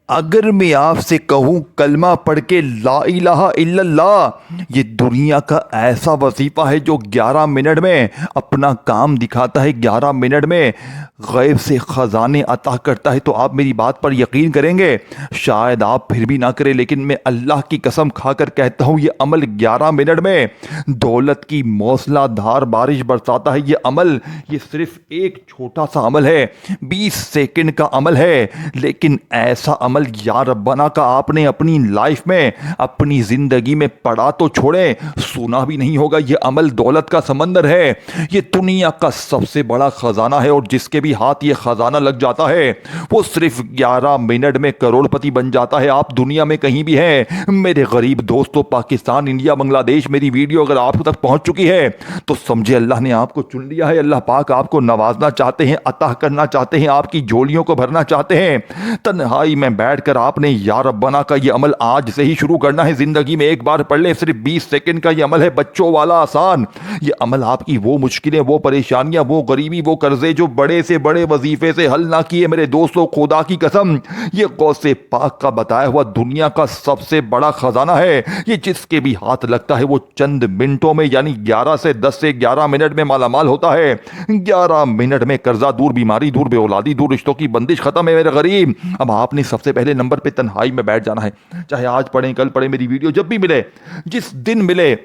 اگر میں آپ سے کہوں کلمہ پڑھ کے لا الہ الا اللہ، یہ دنیا کا ایسا وظیفہ ہے جو 11 منٹ میں اپنا کام دکھاتا ہے، 11 منٹ میں غیب سے خزانے عطا کرتا ہے، تو آپ میری بات پر یقین کریں گے؟ شاید آپ پھر بھی نہ کریں، لیکن میں اللہ کی قسم کھا کر کہتا ہوں یہ عمل 11 منٹ میں دولت کی موسلا دھار بارش برساتا ہے۔ یہ عمل، یہ صرف ایک چھوٹا سا عمل ہے، 20 سیکنڈ کا عمل ہے، لیکن ایسا عمل یا ربنا کا آپ نے اپنی لائف میں، اپنی زندگی میں پڑھا تو چھوڑے، سنا بھی نہیں ہوگا۔ یہ عمل دولت کا سمندر ہے، یہ دنیا کا سب سے بڑا خزانہ ہے، اور جس کے بھی ہاتھ یہ خزانہ لگ جاتا ہے وہ صرف 11 منٹ میں کروڑ پتی بن جاتا ہے۔ آپ دنیا میں کہیں بھی ہیں میرے غریب دوستوں، پاکستان، انڈیا، بنگلہ دیش، میری ویڈیو اگر آپ تک پہنچ چکی ہے تو سمجھے اللہ نے آپ کو چن لیا ہے۔ اللہ پاک آپ کو نوازنا چاہتے ہیں، عطا کرنا چاہتے ہیں، آپ کی جھولیوں کو بھرنا چاہتے ہیں۔ تنہائی میں بیٹھ کر آپ نے یا ربنا کا یہ عمل آج سے ہی شروع کرنا ہے۔ زندگی میں ایک بار پڑھ لیں، صرف 20 سیکنڈ کا یہ عمل ہے، بچوں والا آسان۔ یہ عمل آپ کی وہ مشکلیں، وہ پریشانیاں، وہ غریبی، وہ قرضے جو بڑے سے بڑے وظیفے سے حل نہ کیے، میرے دوستوں خدا کی قسم یہ غوث پاک کا بتایا ہوا دنیا کا سب سے بڑا خزانہ ہے۔ یہ جس کے بھی ہاتھ لگتا ہے وہ چند منٹوں میں، یعنی 10 سے 11 منٹ میں مالا مال ہوتا ہے۔ 11 منٹ میں قرضہ دور، بیماری دور، بے اولادی دور، رشتوں کی بندش ختم ہے میرے غریب۔ اب آپ نے سب سے پہلے نمبر پہ تنہائی میں بیٹھ جانا ہے، چاہے آج پڑھیں، کل پڑھیں، میری ویڈیو جب بھی ملے، جس دن ملے،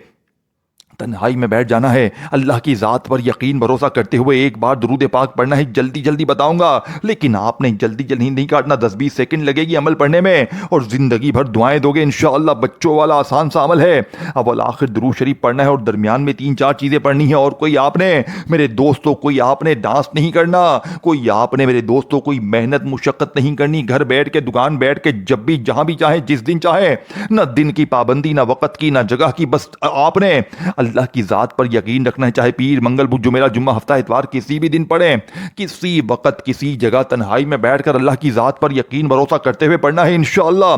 تنہائی میں بیٹھ جانا ہے، اللہ کی ذات پر یقین بھروسہ کرتے ہوئے ایک بار درود پاک پڑھنا ہے۔ جلدی جلدی بتاؤں گا، لیکن آپ نے جلدی جلدی نہیں کاٹنا، 10-20 سیکنڈ لگے گی عمل پڑھنے میں، اور زندگی بھر دعائیں دو گے انشاءاللہ۔ بچوں والا آسان سا عمل ہے، اول آخر درود شریف پڑھنا ہے، اور درمیان میں 3-4 چیزیں پڑھنی ہے۔ اور کوئی آپ نے میرے دوستوں، کوئی آپ نے ڈانس نہیں کرنا، کوئی آپ نے میرے دوستوں کوئی محنت مشقت نہیں کرنی، گھر بیٹھ کے، دکان بیٹھ کے، جب بھی جہاں بھی چاہے، جس دن چاہے، نہ دن کی پابندی، نہ وقت کی، نہ جگہ کی، بس آپ نے اللہ کی ذات پر یقین رکھنا ہے۔ چاہے پیر، منگل، بدھ، جمعرات، جمعہ، ہفتہ، اتوار، کسی بھی دن پڑھیں، کسی وقت، کسی جگہ، تنہائی میں بیٹھ کر اللہ کی ذات پر یقین بھروسہ کرتے ہوئے پڑھنا ہے۔ انشاءاللہ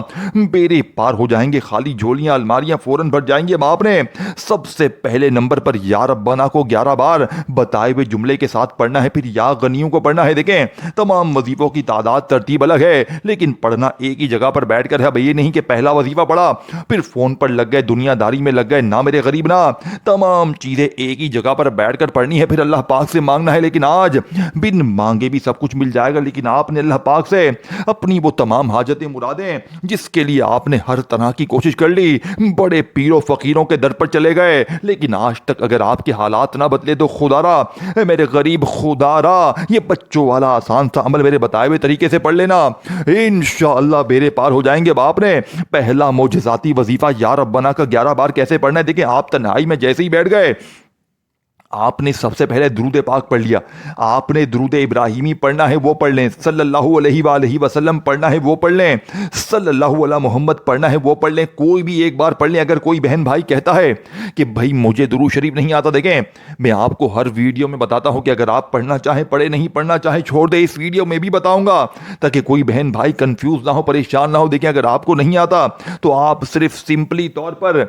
بیڑے پار ہو جائیں گے، خالی جھولیاں، الماریاں فوراً بھر جائیں گے۔ آپ نے سب سے پہلے نمبر پر یا ربنا کو 11 بار بتائے ہوئے جملے کے ساتھ پڑھنا ہے، پھر یا غنیوں کو پڑھنا ہے۔ دیکھیں تمام وظیفوں کی تعداد، ترتیب الگ ہے، لیکن پڑھنا ایک ہی جگہ پر بیٹھ کر ہے۔ اب یہ نہیں کہ پہلا وظیفہ پڑھا پھر فون پر لگ گئے، دنیا داری میں لگ گئے، نہ میرے غریب نہ، تمام چیزیں ایک ہی جگہ پر بیٹھ کر پڑھنی ہے، پھر اللہ پاک سے مانگنا ہے۔ لیکن آج بن مانگے بھی سب کچھ مل جائے گا، لیکن آپ نے اللہ پاک سے اپنی وہ تمام حاجتیں مرادیں جس کے لیے آپ نے ہر طرح کی کوشش کر لی، بڑے پیروں فقیروں کے در پر چلے گئے، لیکن آج تک اگر آپ کے حالات نہ بدلے تو خدا را، میرے غریب خدا را، یہ بچوں والا آسان سا عمل میرے بتائے ہوئے طریقے سے پڑھ لینا، انشاءاللہ بیڑے پار ہو جائیں گے۔ اب آپ نے پہلا معجزاتی وظیفہ یا ربنا کا 11 بار کیسے پڑھنا ہے؟ دیکھیں آپ تنہائی میں جیسے ہی بیٹھ گئے، آپ نے سب سے پہلے درود پاک پڑھ لیا، آپ نے درود ابراہیمی پڑھنا ہے وہ پڑھ لیں، صلی اللہ علیہ وآلہ وسلم پڑھنا ہے وہ پڑھ لیں، صلی اللہ علیہ محمد پڑھنا ہے وہ پڑھ لیں، کوئی بھی ایک بار پڑھ لیں۔ اگر کوئی بہن بھائی کہتا ہے کہ بھائی مجھے درود شریف نہیں آتا، دیکھیں میں آپ کو ہر ویڈیو میں بتاتا ہوں کہ اگر آپ پڑھنا چاہیں پڑھے، نہیں پڑھنا چاہیں چھوڑ دے، اس ویڈیو میں بھی بتاؤں گا تاکہ کوئی بہن بھائی کنفیوز نہ ہو، پریشان نہ ہو۔ دیکھیں اگر آپ کو نہیں آتا تو آپ صرف سمپلی طور پر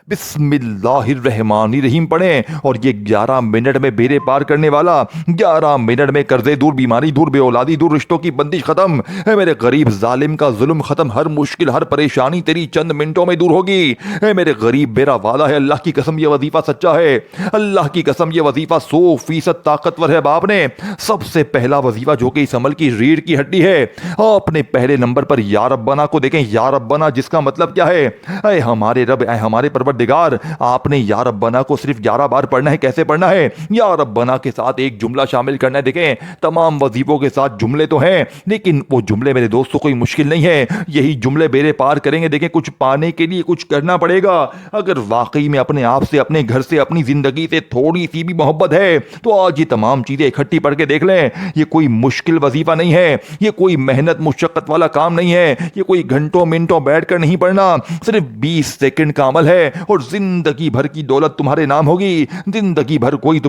بسم اللہ الرحمن الرحیم پڑھیں، اور یہ 11 منٹ میں بیڑے پار کرنے والا، 11 منٹ میں قرضے دور، بیماری دور، بے اولادی دور، رشتوں کی بندش ختم، اے میرے غریب ظالم کا ظلم ختم، ہر مشکل، ہر پریشانی تیری چند منٹوں میں دور ہوگی۔ اے میرے غریب میرا وعدہ ہے، اللہ کی قسم یہ وظیفہ سچا ہے، اللہ کی قسم یہ وظیفہ 100% طاقتور ہے۔ باپ نے سب سے پہلا وظیفہ جو کہ اس عمل کی ریڑھ کی ہڈی ہے، آپ نے پہلے نمبر پر یا ربنا کو، دیکھیں یا ربنا جس کا مطلب کیا ہے؟ اے ہمارے رب، اے ہمارے پروردگار۔ آپ نے یا ربنا کو صرف 11 بار پڑھنا ہے۔ کیسے پڑھنا ہے؟ یا ربنا کے ساتھ ایک جملہ شامل کرنا ہے۔ دیکھیں تمام وظیفوں کے ساتھ جملے تو ہیں، لیکن وہ جملے میرے دوستوں کوئی مشکل نہیں ہے، یہی جملے بیڑے پار کریں گے۔ دیکھیں کچھ پانے کے لیے کچھ کرنا پڑے گا، اگر واقعی میں اپنے آپ سے، اپنے گھر سے، اپنی زندگی سے تھوڑی سی بھی محبت ہے تو آج یہ تمام چیزیں اکٹھی پڑھ کے دیکھ لیں۔ یہ کوئی مشکل وظیفہ نہیں ہے، یہ کوئی محنت مشقت والا کام نہیں ہے، یہ کوئی گھنٹوں منٹوں بیٹھ کر نہیں پڑھنا، صرف 20 سیکنڈ کا عمل ہے، اور زندگی بھر کی دولت تمہارے نام ہوگی، زندگی بھر کوئی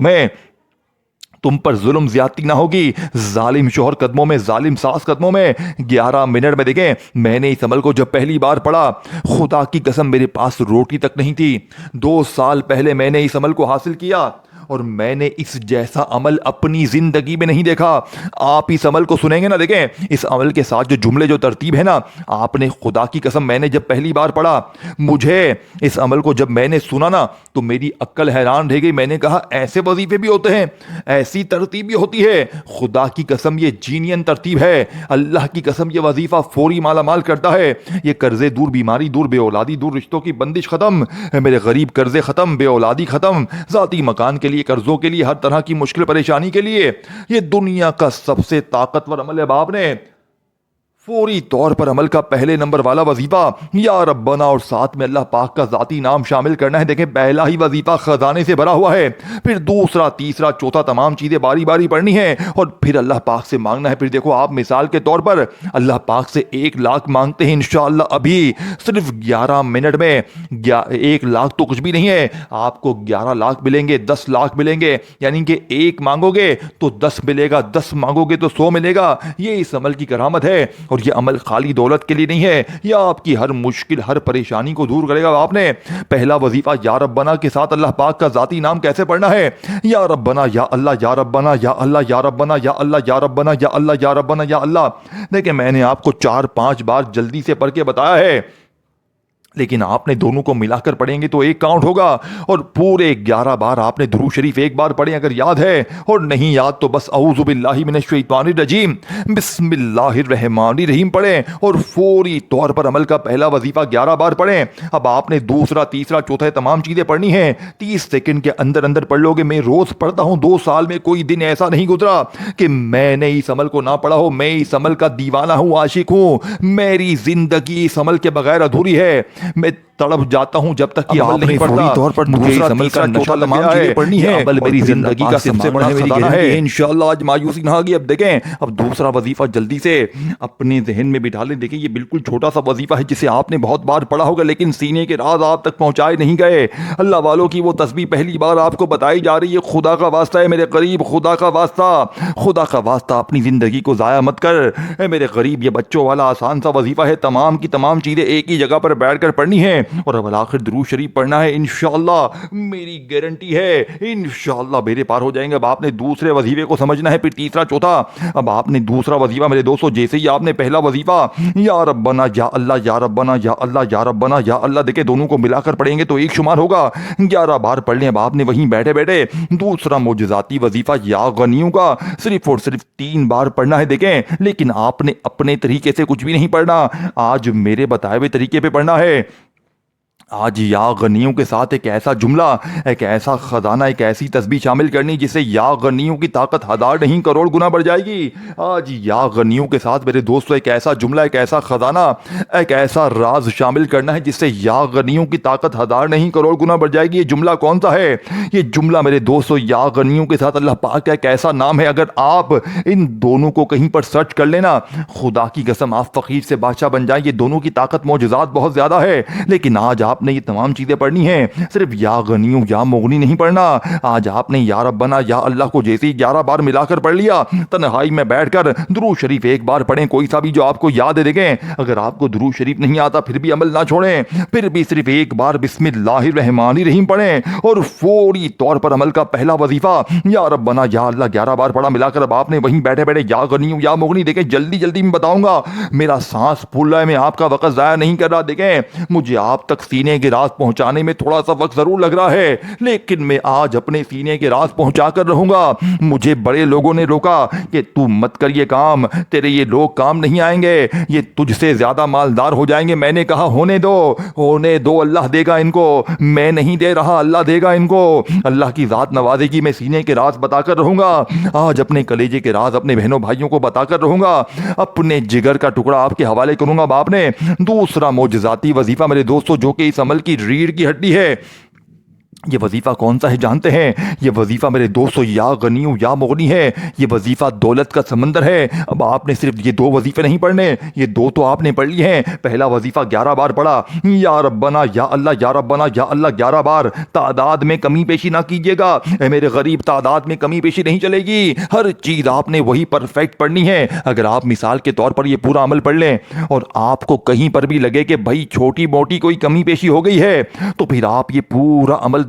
تم پر ظلم زیادتی نہ ہوگی، ظالم شوہر قدموں میں، ظالم ساس قدموں میں۔ 11 منٹ میں دیکھیں میں نے اس عمل کو جب پہلی بار پڑھا، خدا کی قسم میرے پاس روٹی تک نہیں تھی۔ 2 سال پہلے میں نے اس عمل کو حاصل کیا، اور میں نے اس جیسا عمل اپنی زندگی میں نہیں دیکھا. آپ اس عمل کو سنیں گے نا, دیکھیں اس عمل کے ساتھ جو جملے جو ترتیب ہے نا, آپ نے خدا کی قسم, میں نے جب پہلی بار پڑھا, مجھے اس عمل کو جب میں نے سنا نا تو میری عقل حیران رہ گئی. میں نے کہا ایسے وظیفے بھی ہوتے ہیں, ایسی ترتیب بھی ہوتی ہے. خدا کی قسم یہ جینین ترتیب ہے. اللہ کی قسم یہ وظیفہ فوری مالا مال کرتا ہے. یہ قرضے دور, بیماری دور, بے اولادی دور, رشتوں کی بندش ختم, میرے غریب قرضے ختم, بے اولادی ختم, ذاتی مکان کے لیے, قرضوں کے لیے, ہر طرح کی مشکل پریشانی کے لیے. یہ دنیا کا سب سے طاقتور عمل ہے باپ نے. فوری طور پر عمل کا پہلے نمبر والا وظیفہ یا ربنا اور ساتھ میں اللہ پاک کا ذاتی نام شامل کرنا ہے. دیکھیں پہلا ہی وظیفہ خزانے سے بھرا ہوا ہے, پھر دوسرا, تیسرا, چوتھا, تمام چیزیں باری باری پڑھنی ہے اور پھر اللہ پاک سے مانگنا ہے. پھر دیکھو آپ مثال کے طور پر اللہ پاک سے 1 لاکھ مانگتے ہیں انشاءاللہ ابھی صرف 11 منٹ میں. 1 لاکھ تو کچھ بھی نہیں ہے, آپ کو 11 لاکھ ملیں گے, 10 لاکھ ملیں گے. یعنی کہ 1 مانگو گے تو 10 ملے گا, 10 مانگو گے تو 100 ملے گا. یہ اس عمل کی کرامت ہے. اور یہ عمل خالی دولت کے لیے نہیں ہے, یہ آپ کی ہر مشکل, ہر پریشانی کو دور کرے گا. آپ نے پہلا وظیفہ یا ربنا کے ساتھ اللہ پاک کا ذاتی نام کیسے پڑھنا ہے؟ یا ربنا, یا اللہ, یا ربنا, یا اللہ, یا ربنا, یا اللہ, یا ربنا, یا اللہ, یا ربنا, یا اللہ. دیکھیں میں نے آپ کو 4-5 بار جلدی سے پڑھ کے بتایا ہے, لیکن آپ نے دونوں کو ملا کر پڑھیں گے تو 1 کاؤنٹ ہوگا. اور پورے 11 بار آپ نے درود شریف 1 بار پڑھیں اگر یاد ہے, اور نہیں یاد تو بس اعوذ باللہ من الشیطان الرجیم بسم اللہ الرحمن الرحیم پڑھیں اور فوری طور پر عمل کا پہلا وظیفہ 11 بار پڑھیں. اب آپ نے دوسرا, تیسرا, چوتھا تمام چیزیں پڑھنی ہیں. 30 سیکنڈ کے اندر اندر پڑھ لو گے. میں روز پڑھتا ہوں, 2 سال میں کوئی دن ایسا نہیں گزرا کہ میں نے اس عمل کو نہ پڑھا ہو. میں اس عمل کا دیوانہ ہوں, عاشق ہوں. میری زندگی اس عمل کے بغیر ادھوری ہے. میں تڑپ جاتا ہوں جب تک کہ عمل نہیں پڑھتا. طور پر مجھے اس عمل کا نشہ تمام چیزیں پڑھنی ہے. عمل میری زندگی کا سب سے بڑا خزانہ ہے. انشاءاللہ آج مایوسی نہ آگی. اب دیکھیں, اب دوسرا وظیفہ جلدی سے اپنے ذہن میں بٹھا لیں. دیکھیں یہ بالکل چھوٹا سا وظیفہ ہے جسے آپ نے بہت بار پڑھا ہوگا لیکن سینے کے راز آپ تک پہنچائے نہیں گئے. اللہ والوں کی وہ تسبیح پہلی بار آپ کو بتائی جا رہی ہے. خدا کا واسطہ ہے میرے غریب, خدا کا واسطہ, خدا کا واسطہ اپنی زندگی کو ضائع مت کر. اے میرے غریب, یہ بچوں والا آسان سا وظیفہ ہے. تمام کی تمام چیزیں ایک ہی جگہ پر بیٹھ کر پڑھنی ہے اور اب آخر درود شریف پڑھنا ہے. انشاءاللہ میری گارنٹی ہے انشاءاللہ بیڑے پار ہو جائیں گے. اب آپ نے دوسرے وظیفے کو سمجھنا ہے, پھر تیسرا, چوتھا. اب آپ نے دوسرا وظیفہ میرے دوستو, جیسے ہی آپ نے پہلا وظیفہ یا ربنا, یا اللہ, یا ربنا, یا اللہ, یا ربنا, یا اللہ, دیکھیں دونوں کو ملا کر پڑھیں گے تو 1 شمار ہوگا. 11 بار پڑھ لیں. اب آپ نے وہیں بیٹھے بیٹھے دوسرا معجزاتی وظیفہ یا غنیوں کا صرف اور صرف 3 بار پڑھنا ہے. دیکھیں لیکن آپ نے اپنے طریقے سے کچھ بھی نہیں پڑھنا, آج میرے بتائے ہوئے طریقے پہ پڑھنا ہے. آج یا غنیوں کے ساتھ ایک ایسا جملہ, ایک ایسا خزانہ, ایک ایسی تسبیح شامل کرنی جس سے یا غنیوں کی طاقت 1000 نہیں کروڑ گنا بڑھ جائے گی. آج یا غنیوں کے ساتھ میرے دوستو ایک ایسا جملہ, ایک ایسا خزانہ, ایک ایسا راز شامل کرنا ہے جس سے یا غنیوں کی طاقت 1000 نہیں کروڑ گنا بڑھ جائے گی. یہ جملہ کون سا ہے؟ یہ جملہ میرے دوستو یا غنیوں کے ساتھ اللہ پاک کا ایک ایسا نام ہے, اگر آپ ان دونوں کو کہیں پر سرچ کر لینا, خدا کی قسم آپ فقیر سے بادشاہ بن جائیں. یہ دونوں کی طاقت معجزات بہت زیادہ ہے, لیکن آج آپ نے یہ تمام چیزیں پڑھنی ہیں. صرف یا غنیوں, یا مغنی نہیں پڑھنا. آج آپ نے یا ربنا, یا اللہ کو جیسے 11 بار ملا کر پڑھ لیا, تنہائی میں بیٹھ کر درود شریف 1 بار پڑھیں, کوئی سا بھی جو آپ کو یاد ہے. دیکھیں اگر آپ کو درود شریف نہیں آتا پھر بھی عمل نہ چھوڑیں, پھر بھی صرف 1 بار بسم اللہ الرحمن الرحیم پڑھیں اور فوری طور پر عمل کا پہلا وظیفہ یا ربنا, یا اللہ 11 بار پڑھا ملا کر. اب آپ نے وہیں بیٹھے بیٹھے یا غنیوں, یا مغنی. دیکھیں جلدی جلدی میں بتاؤں گا, میرا سانس پھول رہا ہے, میں آپ کا وقت ضائع نہیں کر رہا. دیکھیں مجھے آپ تک سینے کے راز پہنچانے میں تھوڑا سا وقت ضرور لگ رہا ہے, لیکن میں آج اپنے سینے کے راز پہنچا کر رہوں گا. مجھے بڑے لوگوں نے روکا کہ تو مت کر یہ کام, تیرے یہ لوگ کام نہیں آئیں گے, یہ تجھ سے زیادہ مالدار ہو جائیں گے. میں نے کہا ہونے دو, ہونے دو, اللہ دے گا ان کو, میں نہیں دے رہا, اللہ دے گا ان کو. اللہ کی ذات نوازے گی. میں سینے کے راز بتا کر رہوں گا. آج اپنے کلیجے کے راز اپنے بہنوں بھائیوں کو بتا کر رہوں گا. اپنے جگر کا ٹکڑا آپ کے حوالے کروں گا. باپ نے دوسرا معجزاتی وظیفہ میرے دوستو, جو کہ اس عمل کی ریڑھ کی ہڈی ہے, یہ وظیفہ کون سا ہے جانتے ہیں؟ یہ وظیفہ میرے دوستو یا غنیوں, یا مغنی ہے. یہ وظیفہ دولت کا سمندر ہے. اب آپ نے صرف یہ 2 وظیفے نہیں پڑھنے, یہ 2 تو آپ نے پڑھ لیے ہیں. پہلا وظیفہ 11 بار پڑھا, یا ربنا, یا اللہ, یا ربنا, یا اللہ 11 بار. تعداد میں کمی پیشی نہ کیجیے گا اے میرے غریب, تعداد میں کمی پیشی نہیں چلے گی. ہر چیز آپ نے وہی پرفیکٹ پڑھنی ہے. اگر آپ مثال کے طور پر یہ پورا عمل پڑھ لیں اور آپ کو کہیں پر بھی لگے کہ بھائی چھوٹی موٹی کوئی کمی پیشی ہو گئی ہے, تو پھر آپ یہ پورا عمل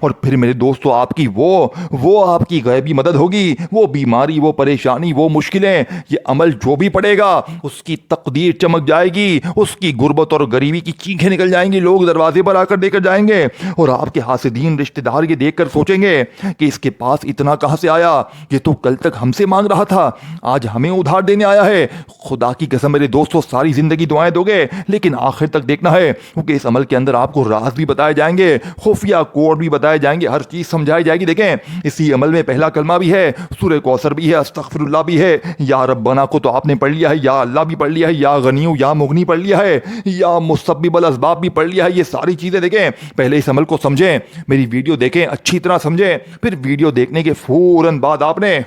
اور پھر میرے دوستو آپ کی وہ آپ کی غیبی مدد ہوگی، وہ بیماری، وہ پریشانی، وہ مشکلیں، یہ عمل جو بھی پڑے گا اس کی تقدیر چمک جائے گی، اس کی غربت اور غریبی کی چیخیں نکل جائیں گی، لوگ دروازے پر آ کر دے کر جائیں گے، اور آپ کے حاسدین رشتہ دار یہ دیکھ کر سوچیں گے کہ اس کے پاس اتنا کہاں سے آیا، یہ تو کل تک ہم سے مانگ رہا تھا، آج ہمیں ادھار دینے آیا ہے۔ خدا کی قسم میرے دوستو ساری زندگی دعائیں دو گے لیکن آخر تک دیکھنا ہے، کیونکہ اس عمل کے اندر آپ کو راز بھی بتائے جائیں گے، خفیہ کوڈ بھی بتائے جائیں گے، ہر چیز سمجھائی جائے گی۔ دیکھیں اسی عمل میں پہلا کلمہ بھی ہے، سورہ کوثر بھی ہے، استغفر اللہ بھی ہے، یا ربنا کو تو آپ نے پڑھ لیا ہے، یا اللہ بھی پڑھ لیا ہے، یا غنیو یا مغنی پڑھ لیا ہے، یا مسبب الاسباب بھی پڑھ لیا ہے۔ یہ ساری چیزیں دیکھیں، پہلے اس عمل کو سمجھیں، میری ویڈیو دیکھیں، اچھی طرح سمجھیں، پھر ویڈیو دیکھنے کے فوراً بعد آپ نے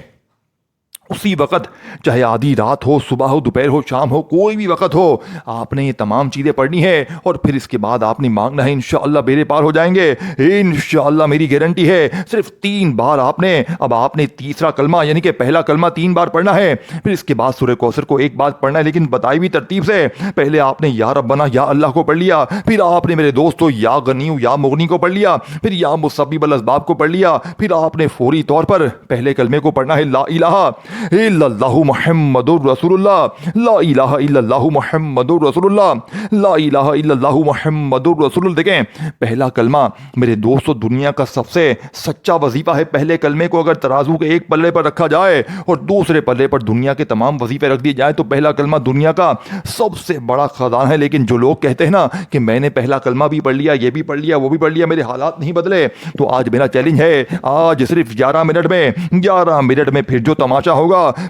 اسی وقت، چاہے آدھی رات ہو، صبح ہو، دوپہر ہو، شام ہو، کوئی بھی وقت ہو، آپ نے یہ تمام چیزیں پڑھنی ہے، اور پھر اس کے بعد آپ نے مانگنا ہے، انشاءاللہ بیڑے پار ہو جائیں گے، انشاءاللہ میری گارنٹی ہے۔ صرف 3 بار اب آپ نے تیسرا کلمہ یعنی کہ پہلا کلمہ 3 بار پڑھنا ہے، پھر اس کے بعد سورہ کوثر کو 1 بار پڑھنا ہے، لیکن بتائی بھی ترتیب سے۔ پہلے آپ نے یا ربنا یا اللہ کو پڑھ لیا، پھر آپ نے میرے دوستو یا غنیو یا مغنی کو پڑھ لیا، پھر یا مسبب الاسباب کو پڑھ لیا، پھر آپ نے فوری طور پر پہلے کلمے کو پڑھنا ہے، لا الہ الا اللہ محمد الرسول اللہ، لا الہ الا اللہ محمد الرسول اللہ، لا الہ الا اللہ محمد الرسول اللہ۔ دیکھیں پہلا کلمہ میرے دوستو دنیا کا سب سے سچا وظیفہ ہے۔ پہلے کلمے کو اگر ترازو کے ایک پلے پر رکھا جائے اور دوسرے پلے پر دنیا کے تمام وظیفے رکھ دیے جائیں تو پہلا کلمہ دنیا کا سب سے بڑا خزانہ ہے۔ لیکن جو لوگ کہتے ہیں نا کہ میں نے پہلا کلمہ بھی پڑھ لیا، یہ بھی پڑھ لیا، وہ بھی پڑھ لیا، میرے حالات نہیں بدلے، تو آج میرا چیلنج ہے، آج صرف 11 منٹ میں پھر جو تماشا ہوگا،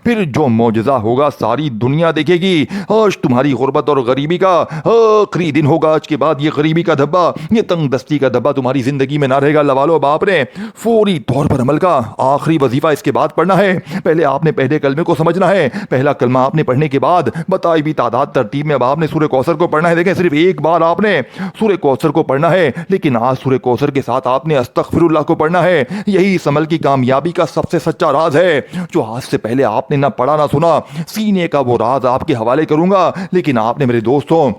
پھر جو معجزہ ہوگا ساری دنیا دیکھے گی۔ آج تمہاری غربت اور غریبی کا آخری دن ہوگا، آج کے بعد یہ غریبی کا دھبا، یہ تنگ دستی کا دھبا تمہاری زندگی میں نہ رہے گا۔ لوالو باپ نے فوری طور پر عمل کا آخری وظیفہ اس کے بعد پڑھنا ہے۔ پہلے آپ نے پہلے کلمے کو سمجھنا ہے، پہلا کلمہ آپ نے پڑھنے کے بعد بتائی بھی تعداد ترتیب میں اب آپ نے سورہ کوثر کو پڑھنا ہے۔ دیکھیں صرف 1 بار آپ نے سورہ کوثر کو پڑھنا ہے، لیکن آج سورہ کوثر کے ساتھ آپ نے استغفر اللہ کو پڑھنا ہے۔ یہی اس عمل کی کامیابی کا سب سے سچا راز ہے، جو آج سے پہلے آپ نے نہ پڑھا نہ سنا، سینے کا وہ راز آپ کے حوالے کروں گا، لیکن آپ نے میرے دوستوں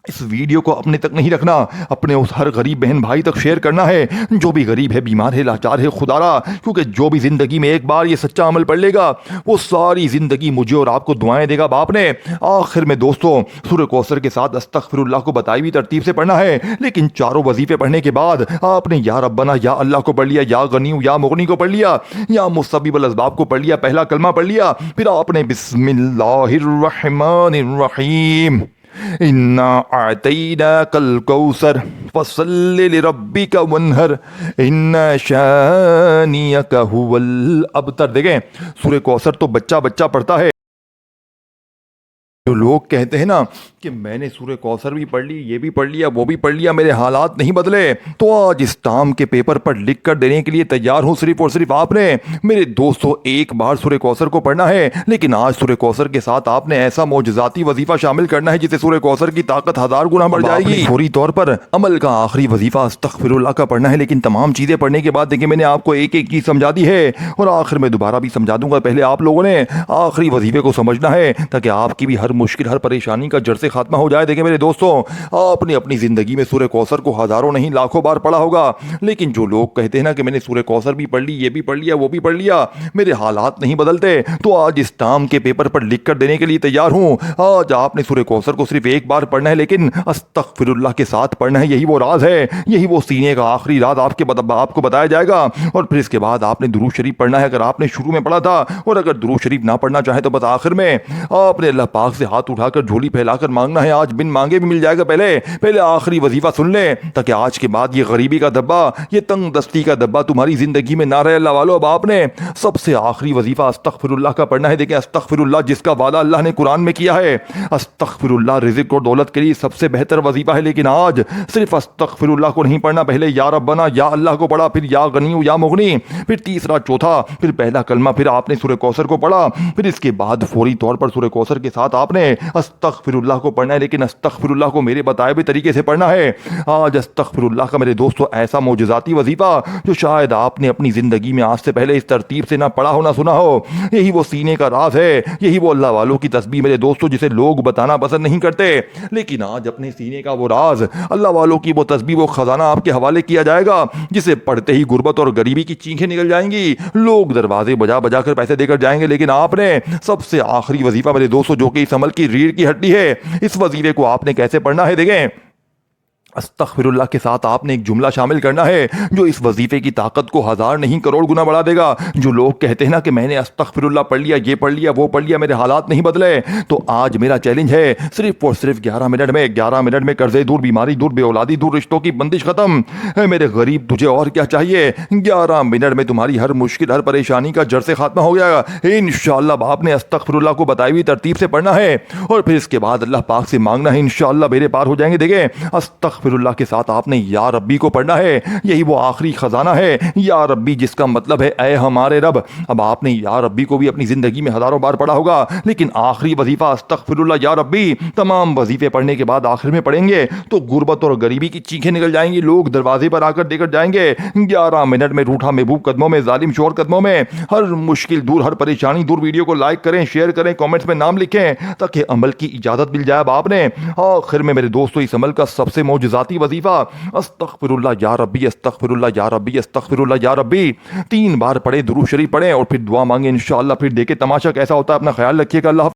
اس ویڈیو کو اپنے تک نہیں رکھنا، اپنے اس ہر غریب بہن بھائی تک شیئر کرنا ہے جو بھی غریب ہے، بیمار ہے، لاچار ہے، خدارا، کیونکہ جو بھی زندگی میں ایک بار یہ سچا عمل پڑھ لے گا وہ ساری زندگی مجھے اور آپ کو دعائیں دے گا۔ باپ نے آخر میں دوستوں سورہ کوثر کے ساتھ استغفر اللہ کو بتائی بھی ترتیب سے پڑھنا ہے، لیکن چاروں وظیفے پڑھنے کے بعد آپ نے یا ربنا یا اللہ کو پڑھ لیا، یا غنیو یا مغنی کو پڑھ لیا، یا مسبب الاسباب کو پڑھ لیا، پہلا کلمہ پڑھ لیا، پھر آپ نے بسم اللہ الرحمن الرحیم انا اعطیناک الکوثر فصل لربک وانحر ان شانئک هو الابتر۔ دیکھیں سورہ کوثر تو بچہ پڑھتا ہے۔ جو لوگ کہتے ہیں نا کہ میں نے سورہ کوثر بھی پڑھ لی، یہ بھی پڑھ لیا، وہ بھی پڑھ لیا، میرے حالات نہیں بدلے، تو آج اس ٹام کے پیپر پر لکھ کر دینے کے لیے تیار ہوں۔ صرف اور صرف آپ نے میرے دوستوں 1 بار سورہ کوثر کو پڑھنا ہے، لیکن آج سورہ کوثر کے ساتھ آپ نے ایسا معجزاتی وظیفہ شامل کرنا ہے جسے سورہ کوثر کی طاقت 1000 گنا بڑھ جائے گی۔ فوری طور پر عمل کا آخری وظیفہ استغفر اللہ کا پڑھنا ہے، لیکن تمام چیزیں پڑھنے کے بعد دیکھیں میں نے آپ کو ایک چیز سمجھا دی ہے اور آخر میں دوبارہ بھی سمجھا دوں گا۔ پہلے آپ لوگوں نے آخری وظیفے کو سمجھنا ہے تاکہ آپ کی بھی ہر مشکل، ہر پریشانی کا جڑ سے خاتمہ ہو جائے۔ دیکھیں میرے دوستوں آپ نے اپنی زندگی میں سورہ کوثر کو ہزاروں نہیں لاکھوں بار پڑھا ہوگا، لیکن جو لوگ کہتے ہیں نا کہ میں نے سورہ کوثر بھی پڑھ لی، یہ بھی پڑھ لیا، وہ بھی پڑھ لیا، میرے حالات نہیں بدلتے، تو آج اس ٹام کے پیپر پر لکھ کر دینے کے لیے تیار ہوں۔ آج آپ نے سورہ کوثر کو صرف 1 بار پڑھنا ہے، لیکن استغفر اللہ کے ساتھ پڑھنا ہے۔ یہی وہ راز ہے، یہی وہ سینے کا آخری راز آپ کو بتایا جائے گا۔ اور پھر اس کے بعد آپ نے درود شریف پڑھنا ہے، اگر آپ نے شروع میں پڑھا تھا، اور اگر درود شریف نہ پڑھنا چاہیں تو بس آخر میں آپ نے اللہ پاک سے ہاتھ اٹھا کر جھولی پھیلا کر مانگنا ہے۔ آج بن مانگے بھی مل جائے گا۔ پہلے آخری وظیفہ سن لیں تاکہ آج کے بعد یہ غریبی کا دھبا، یہ تنگ دستی کا دھبا تمہاری زندگی میں نہ رہے۔ اللہ والو اب آپ نے سب سے آخری وظیفہ استغفر اللہ کا پڑھنا ہے۔ دیکھیں استغفر اللہ جس کا وعدہ اللہ نے قرآن میں کیا ہے، استغفر اللہ رزق اور دولت کے لیے سب سے بہتر وظیفہ ہے، لیکن آج صرف استغفر اللہ کو نہیں پڑھنا، پہلے یا ربنا یا اللہ کو پڑھا، پھر یا غنیو یا مغنی، پھر تیسرا چوتھا، پھر پہلا کلمہ، پھر آپ نے سورہ کوثر کو پڑھا، پھر اس کے بعد فوری طور پر سورہ کوثر کے ساتھ آپ نے استغفر اللہ کو پڑھنا ہے، لیکن استغفر اللہ کو میرے بتائے ہوئے طریقے سے پڑھنا ہے۔ آج استغفر اللہ کا میرے دوستو ایسا معجزاتی وظیفہ جو شاید آپ نے اپنی زندگی میں آج سے پہلے اس ترتیب سے نہ پڑھا ہو نہ سنا ہو، یہی وہ سینے کا راز ہے، یہی وہ اللہ والوں کی تسبیح میرے دوستو جسے لوگ بتانا پسند نہیں کرتے، لیکن آج اپنے سینے کا وہ راز، اللہ والوں کی وہ تسبیح، وہ خزانہ آپ کے حوالے کیا جائے گا جسے پڑھتے ہی غربت اور غریبی کی چینخیں نکل جائیں گی، لوگ دروازے بجا بجا کر پیسے دے کر جائیں گے، لیکن آپ نے سب سے آخری وظیفہ میرے دوستو جو کہ اس عمل کی ریڑھ کی ہڈی ہے، اس وظیفے کو آپ نے کیسے پڑھنا ہے؟ دیکھیں، استغفر اللہ کے ساتھ آپ نے ایک جملہ شامل کرنا ہے جو اس وظیفے کی طاقت کو 1000 نہیں کروڑ گنا بڑھا دے گا۔ جو لوگ کہتے ہیں نا کہ میں نے استغفر اللہ پڑھ لیا، یہ پڑھ لیا، وہ پڑھ لیا، میرے حالات نہیں بدلے، تو آج میرا چیلنج ہے صرف اور صرف 11 منٹ میں قرضے دور، بیماری دور، بے اولادی دور، رشتوں کی بندش ختم۔ اے میرے غریب، تجھے اور کیا چاہیے؟ 11 منٹ میں تمہاری ہر مشکل، ہر پریشانی کا جڑ سے خاتمہ ہو جائے گا انشاءاللہ۔ آپ نے استغفر اللہ کو بتائی ہوئی ترتیب سے پڑھنا ہے اور پھر اس کے بعد اللہ پاک سے مانگنا ہے، انشاءاللہ بیڑے پار ہو جائیں گے۔ دیکھیں، استغفر اللہ کے ساتھ آپ نے یا ربی کو پڑھنا ہے، یہی وہ آخری خزانہ ہے، یا ربی، جس کا مطلب ہے اے ہمارے رب۔ اب آپ نے یا ربی کو بھی اپنی زندگی میں ہزاروں بار پڑھا ہوگا، لیکن آخری وظیفہ استغفر اللہ یا ربی تمام وظیفے پڑھنے کے بعد آخر میں پڑھیں گے تو غربت اور غریبی کی چیخیں نکل جائیں گی، لوگ دروازے پر آ کر دے کر جائیں گے۔ 11 منٹ میں روٹھا محبوب قدموں میں، ظالم شور قدموں میں، ہر مشکل دور، ہر پریشانی دور۔ ویڈیو کو لائک کریں، شیئر کریں، کامنٹس میں نام لکھیں تاکہ عمل کی اجازت مل جائے۔ اب آپ نے آخر میں میرے دوستو اس عمل کا سب سے معجزاتی وظیفہ استغفر اللہ یا ربی، استغفر اللہ یا ربی، استغفر اللہ یا ربی 3 بار پڑھیں، درود شریف پڑھیں اور پھر دعا مانگیں انشاءاللہ۔ پھر دیکھیں تماشا کیسا ہوتا ہے۔ اپنا خیال رکھیے گا، اللہ حافظ۔